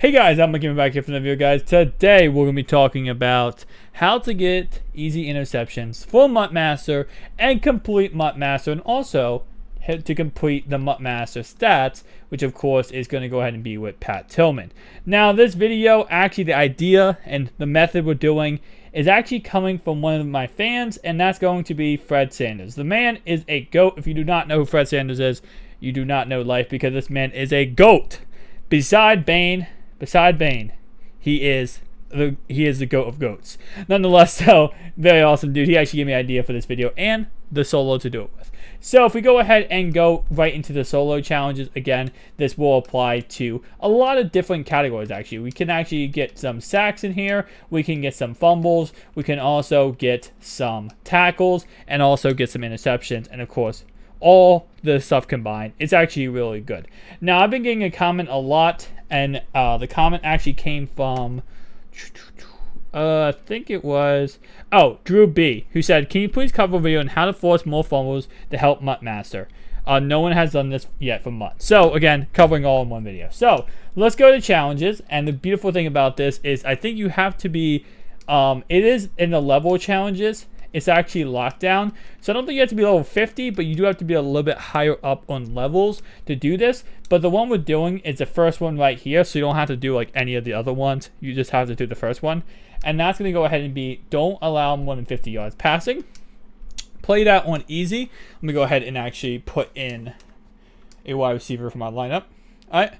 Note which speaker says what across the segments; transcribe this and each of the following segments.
Speaker 1: Hey guys, I'm coming back here for another video, guys. Today we're going to be talking about how to get easy interceptions for MUT Master and complete MUT Master, and also to complete the MUT Master stats, which of course is going to go ahead and be with Pat Tillman. Now this video, actually the idea and the method we're doing is actually coming from one of my fans, and that's going to be Fred Sanders. The man is a GOAT. If you do not know who Fred Sanders is, you do not know life, because this man is a GOAT. Beside Bane, he is the GOAT of GOATs. Nonetheless, though, very awesome dude. He actually gave me an idea for this video and the solo to do it with. So if we go ahead and go right into the solo challenges, again, this will apply to a lot of different categories, actually. We can actually get some sacks in here. We can get some fumbles. We can also get some tackles and also get some interceptions. And, of course, all the stuff combined, it's actually really good. Now, I've been getting a comment a lot, and the comment actually came from, I think it was, Drew B, who said, can you please cover a video on how to force more fumbles to help MUT Master? No one has done this yet for MUT. So, again, covering all in one video. So, let's go to challenges, and the beautiful thing about this is I think you have to be, it is in the level challenges, it's actually locked down. So I don't think you have to be level 50, but you do have to be a little bit higher up on levels to do this. But the one we're doing is the first one right here, so you don't have to do like any of the other ones. You just have to do the first one. And that's going to go ahead and be, don't allow more than 50 yards passing. Play that on easy. Let me go ahead and actually put in a wide receiver for my lineup. All right.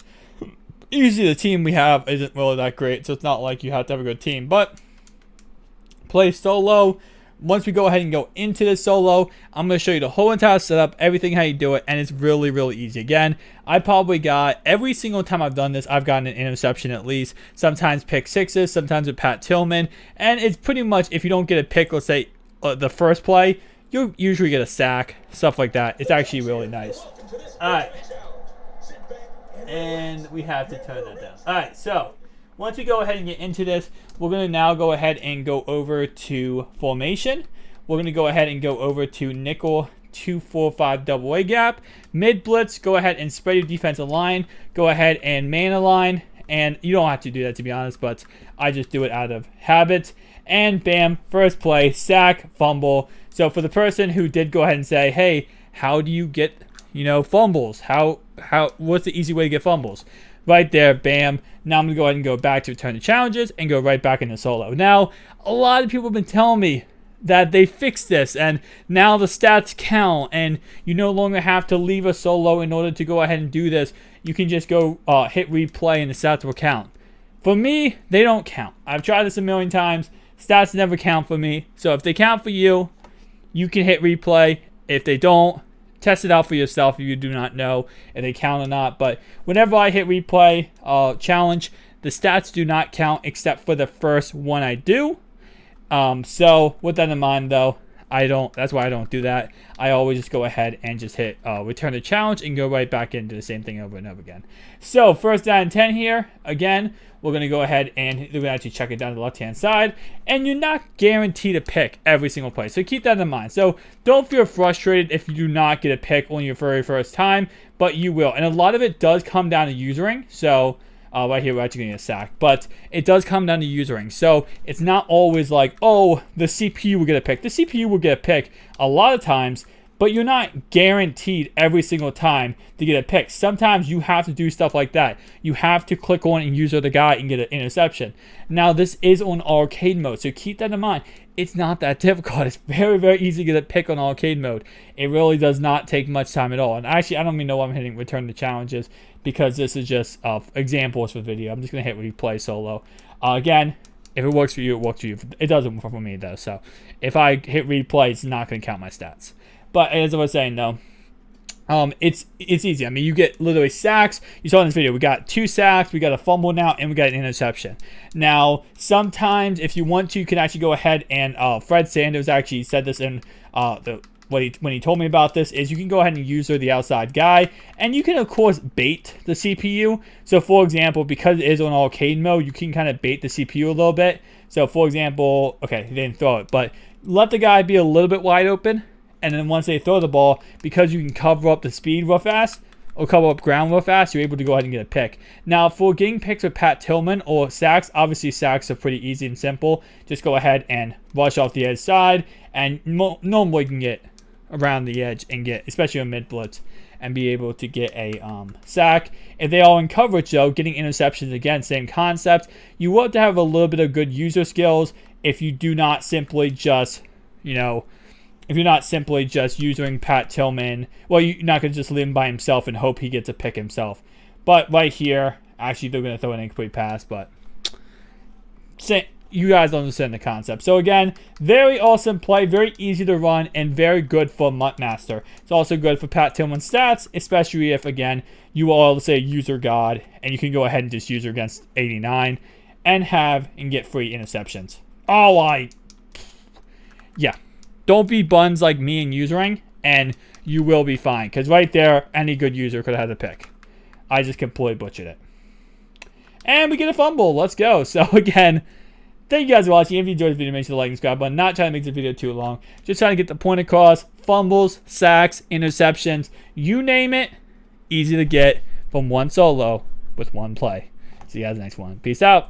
Speaker 1: Usually the team we have isn't really that great, so it's not like you have to have a good team. But play solo. Once we go ahead and go into the solo, I'm going to show you the whole entire setup, everything how you do it, and it's really, really easy. Again, I probably got, every single time I've done this, I've gotten an interception at least. Sometimes pick sixes, sometimes with Pat Tillman, and it's pretty much, if you don't get a pick, let's say the first play, you'll usually get a sack, stuff like that. It's actually really nice. Alright. And we have to turn that down. Alright, so once we go ahead and get into this, we're going to now go ahead and go over to formation. We're going to go ahead and go over to nickel 2-4-5 double A gap. Mid blitz, go ahead and spread your defensive line. Go ahead and man align. And you don't have to do that, to be honest, but I just do it out of habit. And bam, first play, sack, fumble. So for the person who did go ahead and say, hey, how do you get, fumbles? What's the easy way to get fumbles? Right there, bam. Now I'm going to go ahead and go back to return to challenges and go right back into solo. Now, a lot of people have been telling me that they fixed this and now the stats count and you no longer have to leave a solo in order to go ahead and do this. You can just go hit replay and the stats will count. For me, they don't count. I've tried this a million times. Stats never count for me. So if they count for you, you can hit replay. If they don't, test it out for yourself if you do not know if they count or not. But whenever I hit replay challenge, the stats do not count except for the first one I do. So with that in mind, though, that's why I don't do that. I always just go ahead and just hit return to challenge and go right back into the same thing over and over again. So first down and 10 here. Again, we're going to go ahead and we're going to actually check it down to the left-hand side. And you're not guaranteed a pick every single play. So keep that in mind. So don't feel frustrated if you do not get a pick on your very first time, but you will. And a lot of it does come down to usering. So right here, we're actually getting a sack. But it does come down to usering. So it's not always like, oh, the CPU will get a pick. The CPU will get a pick a lot of times, but you're not guaranteed every single time to get a pick. Sometimes you have to do stuff like that. You have to click on and user the guy and get an interception. Now, this is on arcade mode, so keep that in mind. It's not that difficult. It's very, very easy to get a pick on arcade mode. It really does not take much time at all. And actually, I don't even know why I'm hitting return to challenges, because this is just examples for video. I'm just going to hit replay solo. Again, if it works for you, it works for you. It doesn't work for me, though. So if I hit replay, it's not going to count my stats. But as I was saying, though, it's easy. I mean, you get literally sacks. You saw in this video, we got 2 sacks, we got a fumble now, and we got an interception. Now, sometimes if you want to, you can actually go ahead and Fred Sanders actually said this in when he told me about this, is you can go ahead and user the outside guy, and you can of course bait the CPU. So for example, because it is on arcade mode, you can kind of bait the CPU a little bit. So for example, okay, he didn't throw it, but let the guy be a little bit wide open. And then once they throw the ball, because you can cover up the speed real fast, or cover up ground real fast, you're able to go ahead and get a pick. Now, for getting picks with Pat Tillman or sacks, obviously sacks are pretty easy and simple. Just go ahead and rush off the edge side, and normally you can get around the edge and get, especially on mid blitz, and be able to get a sack. If they are in coverage, though, getting interceptions, again, same concept. You want to have a little bit of good user skills if you do not simply just, if you're not simply just using Pat Tillman. Well, you're not going to just leave him by himself and hope he gets a pick himself. But right here, actually, they're going to throw an incomplete pass, but you guys understand the concept. So again, very awesome play, very easy to run, and very good for MUT Master. It's also good for Pat Tillman's stats, especially if, again, you are, let's say, user god, and you can go ahead and just use her against 89 and get free interceptions. Yeah. Don't be buns like me and usering, and you will be fine. Because right there, any good user could have had a pick. I just completely butchered it. And we get a fumble. Let's go. So again, thank you guys for watching. If you enjoyed the video, make sure to like and subscribe button. Not trying to make the video too long. Just trying to get the point across. Fumbles, sacks, interceptions, you name it. Easy to get from one solo with one play. See you guys next one. Peace out.